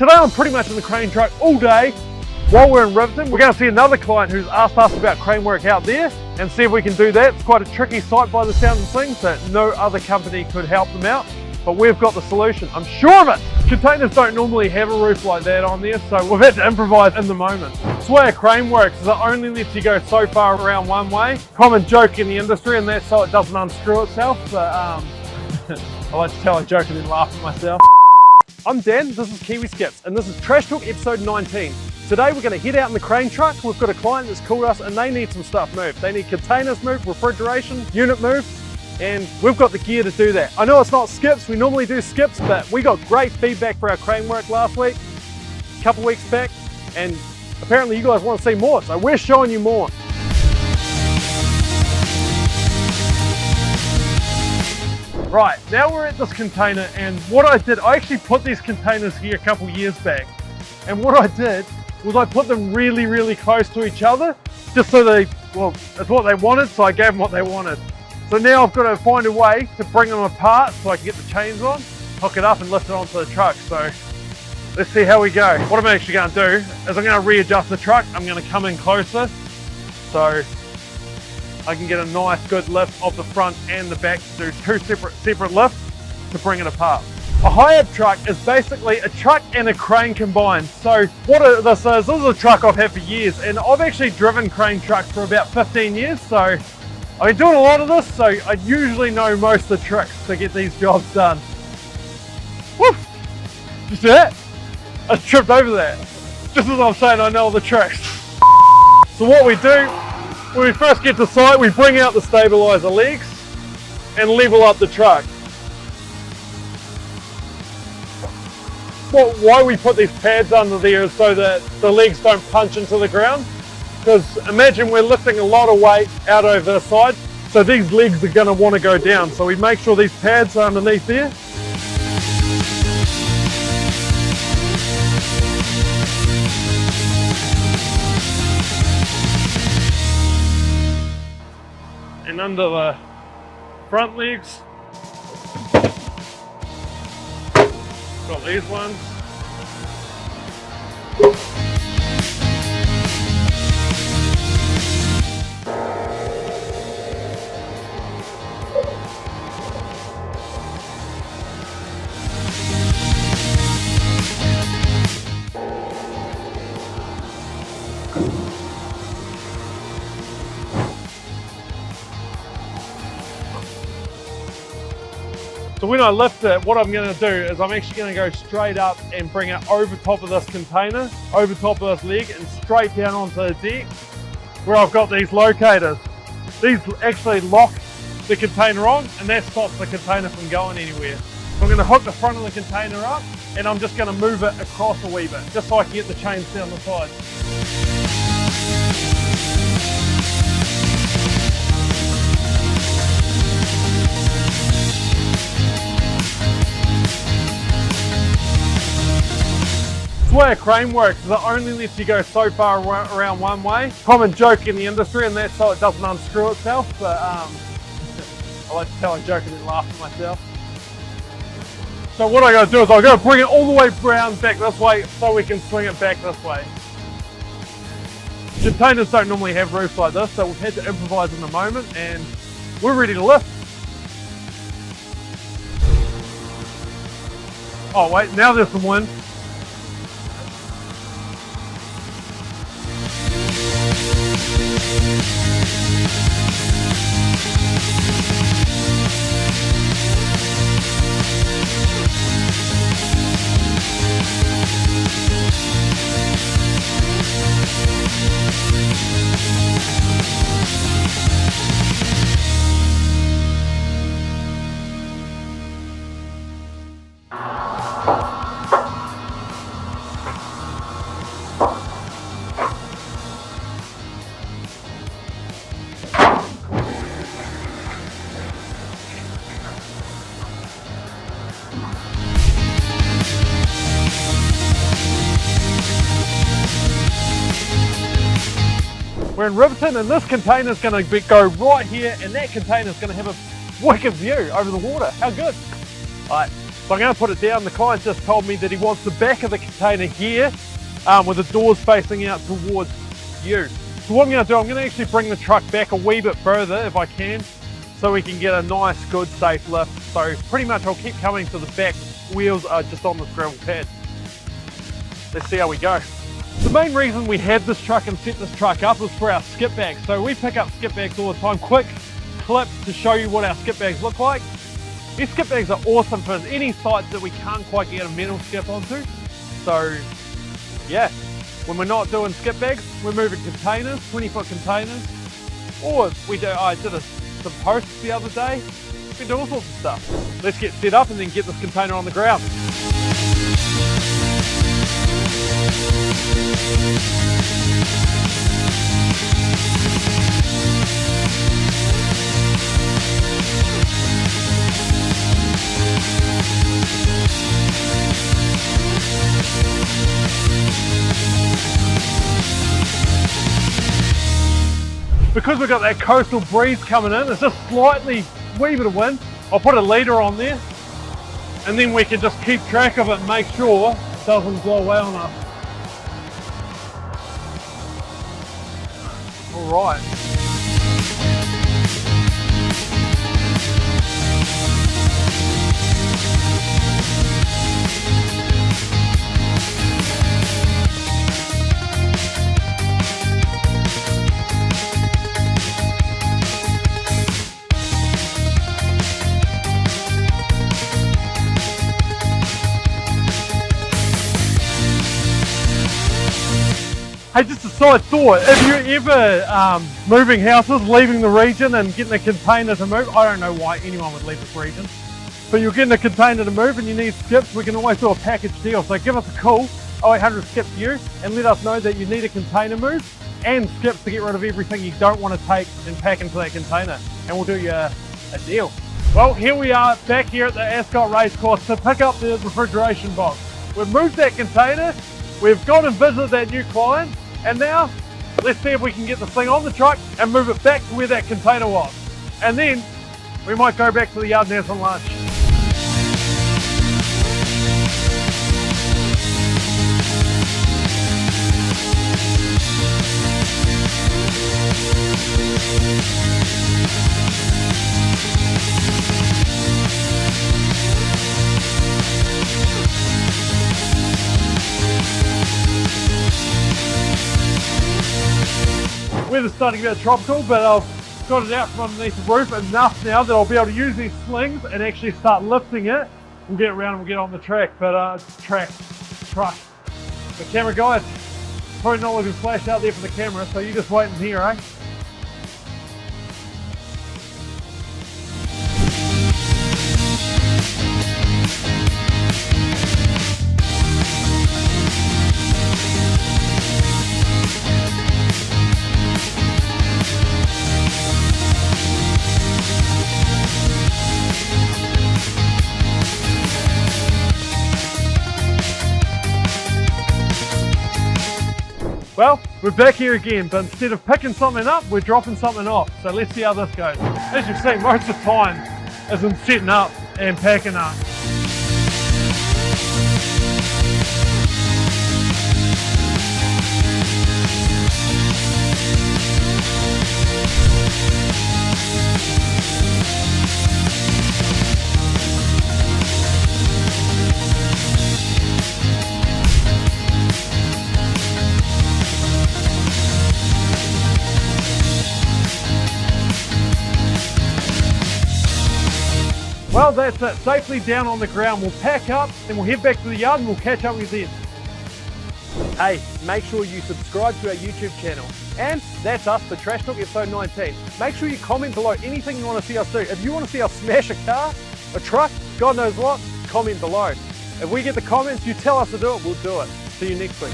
Today I'm pretty much in the crane truck all day. While we're in Riverton, we're going to see another client who's asked us about crane work out there and see if we can do that. It's quite a tricky site by the sound of things that no other company could help them out, but we've got the solution. I'm sure of it. Containers don't normally have a roof like that on there, so we've had to improvise in the moment. It's the way a crane works, is it only lets you go so far around one way. Common joke in the industry, and that's so it doesn't unscrew itself, but I like to tell a joke and then laugh at myself. I'm Dan, this is Kiwi Skips, and this is Trash Talk episode 19. Today we're going to head out in the crane truck. We've got a client that's called us and they need some stuff moved. They need containers moved, refrigeration unit moved, and we've got the gear to do that. I know it's not skips, we normally do skips, but we got great feedback for our crane work last week, a couple weeks back, and apparently you guys want to see more, so we're showing you more. Right, now we're at this container, and what I did, I actually put these containers here a couple years back, and what I did was I put them really, really close to each other, just so well, it's what they wanted, so I gave them what they wanted. So now I've got to find a way to bring them apart so I can get the chains on, hook it up and lift it onto the truck. So let's see how we go. What I'm actually going to do is I'm going to readjust the truck. I'm going to come in closer so I can get a nice good lift of the front and the back to do two separate lifts to bring it apart. A high-ab truck is basically a truck and a crane combined. So what this is a truck I've had for years, and I've actually driven crane trucks for about 15 years. So I've been doing a lot of this, so I usually know most of the tricks to get these jobs done. Woo! You see that? I tripped over that. Just as I'm saying I know all the tricks. So what we do, when we first get to site, we bring out the stabilizer legs and level up the truck. Why we put these pads under there is so that the legs don't punch into the ground. Because imagine we're lifting a lot of weight out over the side, so these legs are going to want to go down. So we make sure these pads are underneath there. And under the front legs, got these ones. So when I lift it, what I'm going to do is I'm actually going to go straight up and bring it over top of this container, over top of this leg, and straight down onto the deck where I've got these locators. These actually lock the container on, and that stops the container from going anywhere. So I'm going to hook the front of the container up, and I'm just going to move it across a wee bit, just so I can get the chains down the side. The way a crane works is it only lets you go so far around one way. Common joke in the industry, and that's so it doesn't unscrew itself, but I like to tell a joke and then laugh at myself. So what I gotta do is I gotta bring it all the way round back this way so we can swing it back this way. Containers don't normally have roofs like this, so we've had to improvise in the moment, and we're ready to lift. Oh wait, now there's some wind. We're in Riverton, and this container is going to go right here, and that container is going to have a wicked view over the water. How good! All right, So I'm going to put it down. The client just told me that he wants the back of the container here with the doors facing out towards you. So what I'm going to do, I'm going to actually bring the truck back a wee bit further if I can, so we can get a nice, good, safe lift. So pretty much I'll keep coming to the back wheels are just on this gravel pad. Let's see how we go. The main reason we had this truck and set this truck up was for our skip bags. So we pick up skip bags all the time. Quick clip to show you what our skip bags look like. These skip bags are awesome for any sites that we can't quite get a metal skip onto. So yeah, when we're not doing skip bags, we're moving containers, 20-foot containers. Or I did some posts the other day. We do all sorts of stuff. Let's get set up and then get this container on the ground. Because we've got that coastal breeze coming in, it's just slightly, wee bit of wind. I'll put a leader on there and then we can just keep track of it and make sure it doesn't blow away on us. All right. Hey, just a side thought, if you're ever moving houses, leaving the region and getting a container to move, I don't know why anyone would leave this region, but you're getting a container to move and you need skips, we can always do a package deal. So give us a call, 0800 skip you, and let us know that you need a container move and skips to get rid of everything you don't want to take and pack into that container, and we'll do you a deal. Well, here we are back here at the Ascot Racecourse to pick up the refrigeration box. We've moved that container, we've gone and visited that new client, and now let's see if we can get this thing on the truck and move it back to where that container was. And then we might go back to the yard and have some lunch. Weather's starting to get tropical, but I've got it out from underneath the roof enough now that I'll be able to use these slings and actually start lifting it. We'll get around and we'll get on the track, but truck. The camera guys, probably not looking flash out there for the camera, so you just wait in here, eh? Well, we're back here again, but instead of picking something up, we're dropping something off. So let's see how this goes. As you see, most of the time is in setting up and packing up. Well, that's it. Safely down on the ground. We'll pack up, then we'll head back to the yard and we'll catch up with you then. Hey, make sure you subscribe to our YouTube channel. And that's us for Trash Talk episode 19. Make sure you comment below anything you want to see us do. If you want to see us smash a car, a truck, God knows what, comment below. If we get the comments, you tell us to do it, we'll do it. See you next week.